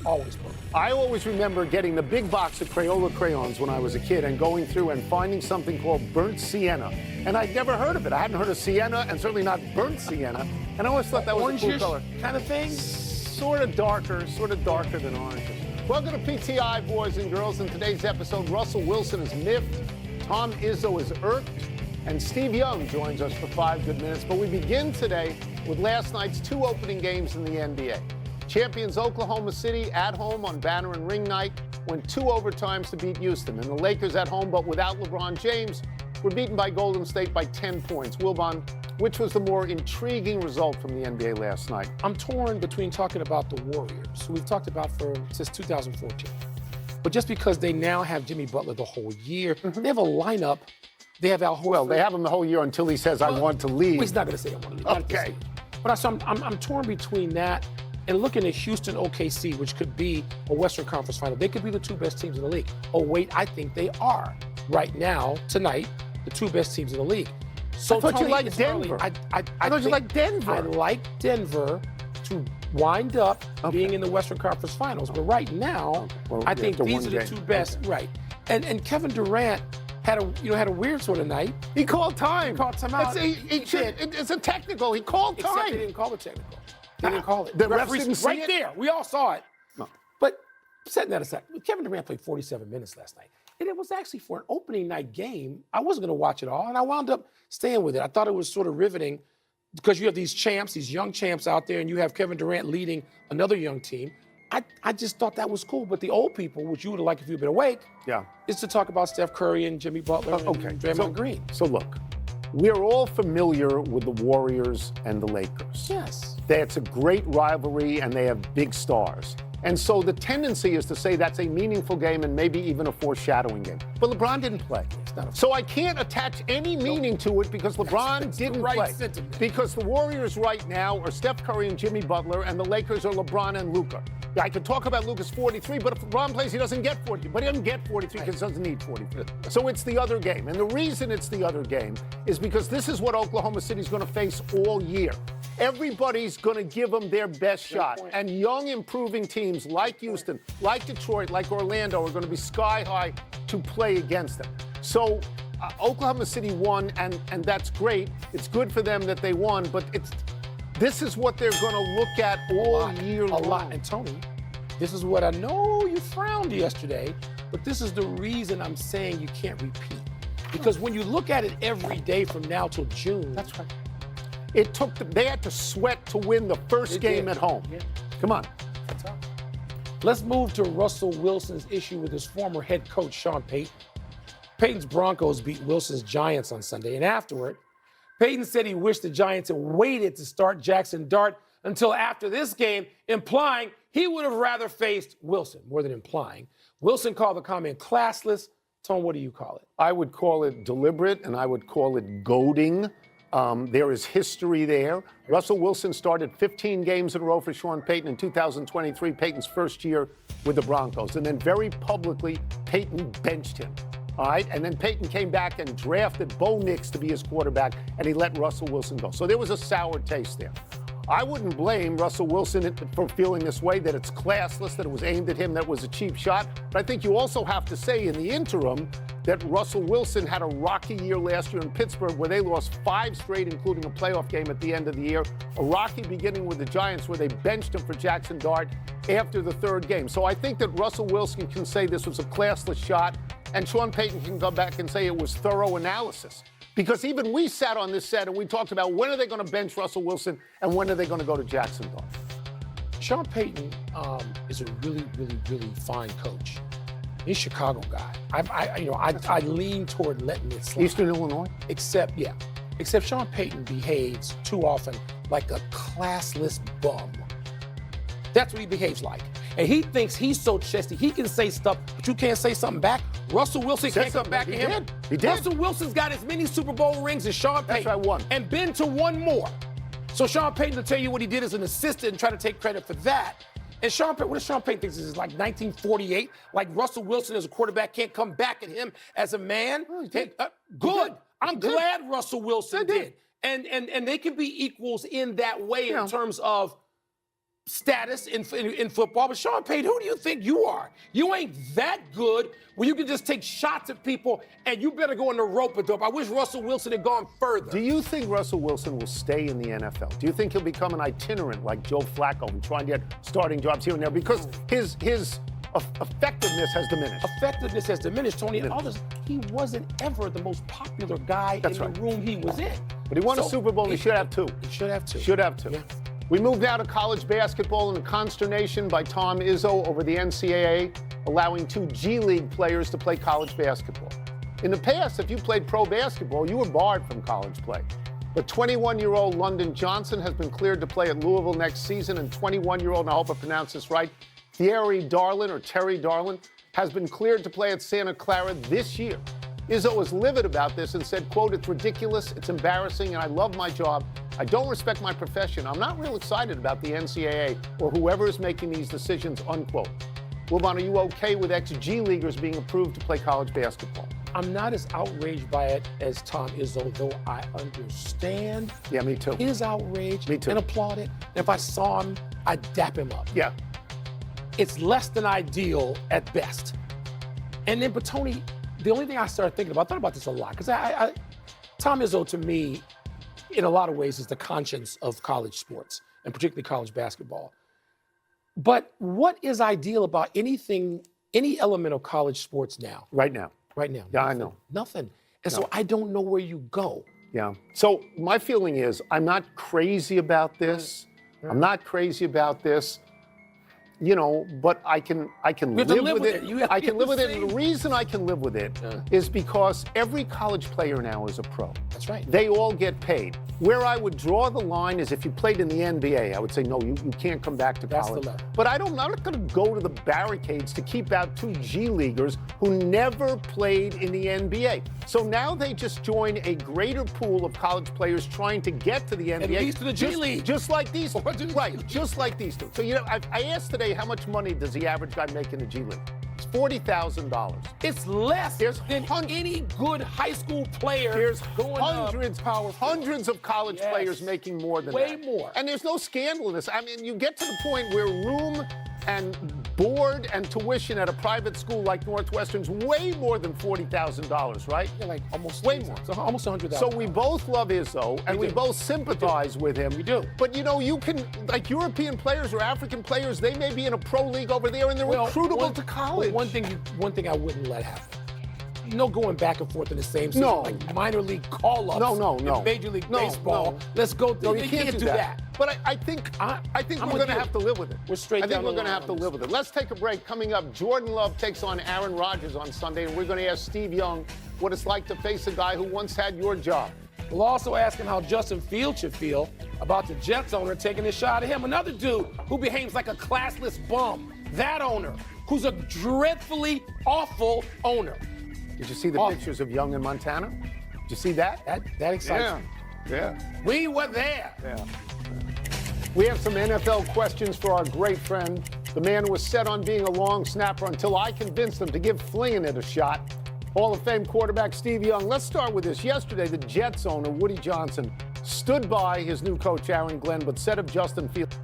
Always perfect. I always remember getting the big box of Crayola crayons when I was a kid and going through and finding something called burnt sienna. And I'd never heard of it. I hadn't heard of sienna and certainly not burnt sienna. And I always thought that was a cool color. Kind of thing? Sort of darker than orange. Welcome to PTI, boys and girls. In today's episode, Russell Wilson is miffed, Tom Izzo is irked, and Steve Young joins us for 5 good minutes. But we begin today with last night's 2 opening games in the NBA. Champions Oklahoma City at home on banner and ring night went 2 overtimes to beat Houston. And the Lakers at home, but without LeBron James, were beaten by Golden State by 10 points. Wilbon, which was the more intriguing result from the NBA last night? I'm torn between talking about the Warriors, who we've talked about since 2014. But just because they now have Jimmy Butler the whole year, they have a lineup. They have Al Horford. Well, they have him the whole year until he says, I want to leave. Well, he's not going to say I want to leave. Okay. But I'm torn between that and looking at Houston OKC, which could be a Western Conference final. They could be the 2 best teams in the league. Oh, wait, I think they are. Right now, tonight, the 2 best teams in the league. So I thought you liked Denver. I thought you liked Denver. I like Denver to wind up being in the Western Conference Finals. But right now, I think these are the 2 best. Right. And Kevin Durant had a weird sort of night. He called time. He called time out. It's a technical. He called time. Except they didn't call it technical. They didn't call it. The refs didn't see right it? there. We all saw it. No. But setting that aside, Kevin Durant played 47 minutes last night. And it was actually for an opening night game. I wasn't going to watch it all, and I wound up staying with it. I thought it was sort of riveting because you have these champs, these young champs out there, and you have Kevin Durant leading another young team. I just thought that was cool. But the old people, which you would have liked if you'd been awake, is to talk about Steph Curry and Jimmy Butler and Draymond Green. So look, we're all familiar with the Warriors and the Lakers. Yes. It's a great rivalry, and they have big stars. And so the tendency is to say that's a meaningful game and maybe even a foreshadowing game. But LeBron didn't play. So I can't attach any meaning to it because LeBron didn't play. Sentiment. Because the Warriors right now are Steph Curry and Jimmy Butler, and the Lakers are LeBron and Luka. I could talk about Luka's 43, but if LeBron plays, he doesn't get 40. But he doesn't get 43 because he doesn't need 43. So it's the other game. And the reason it's the other game is because this is what Oklahoma City's going to face all year. Everybody's going to give them their best shot. And young, improving teams like Houston, like Detroit, like Orlando are going to be sky high to play against them. So Oklahoma City won, and that's great. It's good for them that they won, but this is what they're going to look at all year long. A lot. And Tony, this is what I know you frowned yesterday, but this is the reason I'm saying you can't repeat. Because when you look at it every day from now till June. That's right. They had to sweat to win the first game at home. Yeah. Come on. That's all. Let's move to Russell Wilson's issue with his former head coach, Sean Payton. Payton's Broncos beat Wilson's Giants on Sunday, and afterward, Payton said he wished the Giants had waited to start Jackson Dart until after this game, implying he would have rather faced Wilson, more than implying. Wilson called the comment classless. Tone, what do you call it? I would call it deliberate, and I would call it goading. There is history there. Russell Wilson started 15 games in a row for Sean Payton in 2023, Payton's first year with the Broncos. And then very publicly, Payton benched him. All right, and then Payton came back and drafted Bo Nix to be his quarterback, and he let Russell Wilson go. So there was a sour taste there. I wouldn't blame Russell Wilson for feeling this way, that it's classless, that it was aimed at him, that it was a cheap shot. But I think you also have to say in the interim that Russell Wilson had a rocky year last year in Pittsburgh where they lost 5 straight, including a playoff game at the end of the year. A rocky beginning with the Giants where they benched him for Jackson Dart after the 3rd game. So I think that Russell Wilson can say this was a classless shot, and Sean Payton can come back and say it was thorough analysis. Because even we sat on this set and we talked about when are they going to bench Russell Wilson and when are they going to go to Jackson Dart. Sean Payton is a really, really, really fine coach. He's a Chicago guy. I lean toward letting it slide. Eastern Illinois? Except Sean Payton behaves too often like a classless bum. That's what he behaves like. And he thinks he's so chesty, he can say stuff, but you can't say something back. Russell Wilson can't come back at him. He did. Russell Wilson's got as many Super Bowl rings as Sean Payton. That's right, one. And been to one more. So Sean Payton will tell you what he did as an assistant and try to take credit for that. And Sean Payton, what does Sean Payton think this is, like 1948? Like Russell Wilson as a quarterback can't come back at him as a man? Good. I'm glad Russell Wilson did. And they can be equals in that way in terms of status in football, but Sean Payton, who do you think you are? You ain't that good where you can just take shots at people and you better go in the rope-a-dope. I wish Russell Wilson had gone further. Do you think Russell Wilson will stay in the NFL? Do you think he'll become an itinerant like Joe Flacco and try and get starting jobs here and there? Because his effectiveness has diminished. Effectiveness has diminished, Tony. And others, he wasn't ever the most popular guy in the room he was in. But he won a Super Bowl. He should have two. He should have two. Should have two. Yeah. We move now to college basketball and a consternation by Tom Izzo over the NCAA allowing 2 G League players to play college basketball. In the past, if you played pro basketball, you were barred from college play. But 21-year-old London Johnson has been cleared to play at Louisville next season, and 21-year-old, and I hope I pronounce this right, Terry Darlin, has been cleared to play at Santa Clara this year. Izzo was livid about this and said, quote, "It's ridiculous, it's embarrassing, and I love my job. I don't respect my profession. I'm not real excited about the NCAA or whoever is making these decisions," unquote. Wilbon, are you okay with ex-G Leaguers being approved to play college basketball? I'm not as outraged by it as Tom Izzo, though I understand me too. His outrage Me too. and applaud it. And if I saw him, I'd dap him up. Yeah. It's less than ideal at best. And then, but Tony, the only thing I started thinking about, I thought about this a lot, because Tom Izzo, to me, in a lot of ways, is the conscience of college sports, and particularly college basketball. But what is ideal about any element of college sports now? Right now. Right now. Yeah, nothing, I know. Nothing. And so I don't know where you go. Yeah. So my feeling is I'm not crazy about this. I'm not crazy about this. You know, but I can live with it. I can live with it. And the reason I can live with it is because every college player now is a pro. That's right. They all get paid. Where I would draw the line is if you played in the NBA, I would say, no, you can't come back to college. the level. But I'm not going to go to the barricades to keep out 2 G Leaguers who never played in the NBA. So now they just join a greater pool of college players trying to get to the NBA. And leads to the G League. Just like these two. Right, just like these two. So, I asked today, how much money does the average guy make in the G League? It's $40,000. It's less than any good high school player. There's going hundreds of college players making more than that. Way more. And there's no scandal in this. I mean, you get to the point where room and board and tuition at a private school like Northwestern's way more than $40,000, right? Yeah, like almost way more. So almost $100,000. So we both love Izzo, and we both sympathize with him. We do. But you can, like European players or African players, they may be in a pro league over there, and they're recruitable to college. One thing I wouldn't let happen. No going back and forth in the same season, like minor league call-ups. No. In Major League Baseball. No. Let's go. No, you can't do that. But I think we're going to have to live with it. We're straight down the line. I think we're going to have to live with it. Let's take a break. Coming up, Jordan Love takes on Aaron Rodgers on Sunday, and we're going to ask Steve Young what it's like to face a guy who once had your job. We'll also ask him how Justin Fields should feel about the Jets owner taking a shot at him. Another dude who behaves like a classless bum. That owner, who's a dreadfully awful owner. Did you see the pictures of Young in Montana? Did you see that? That excites me. Yeah. We were there. Yeah. We have some NFL questions for our great friend. The man was set on being a long snapper until I convinced him to give flinging it a shot. Hall of Fame quarterback Steve Young. Let's start with this. Yesterday, the Jets owner, Woody Johnson, stood by his new coach, Aaron Glenn, but said of Justin Fields,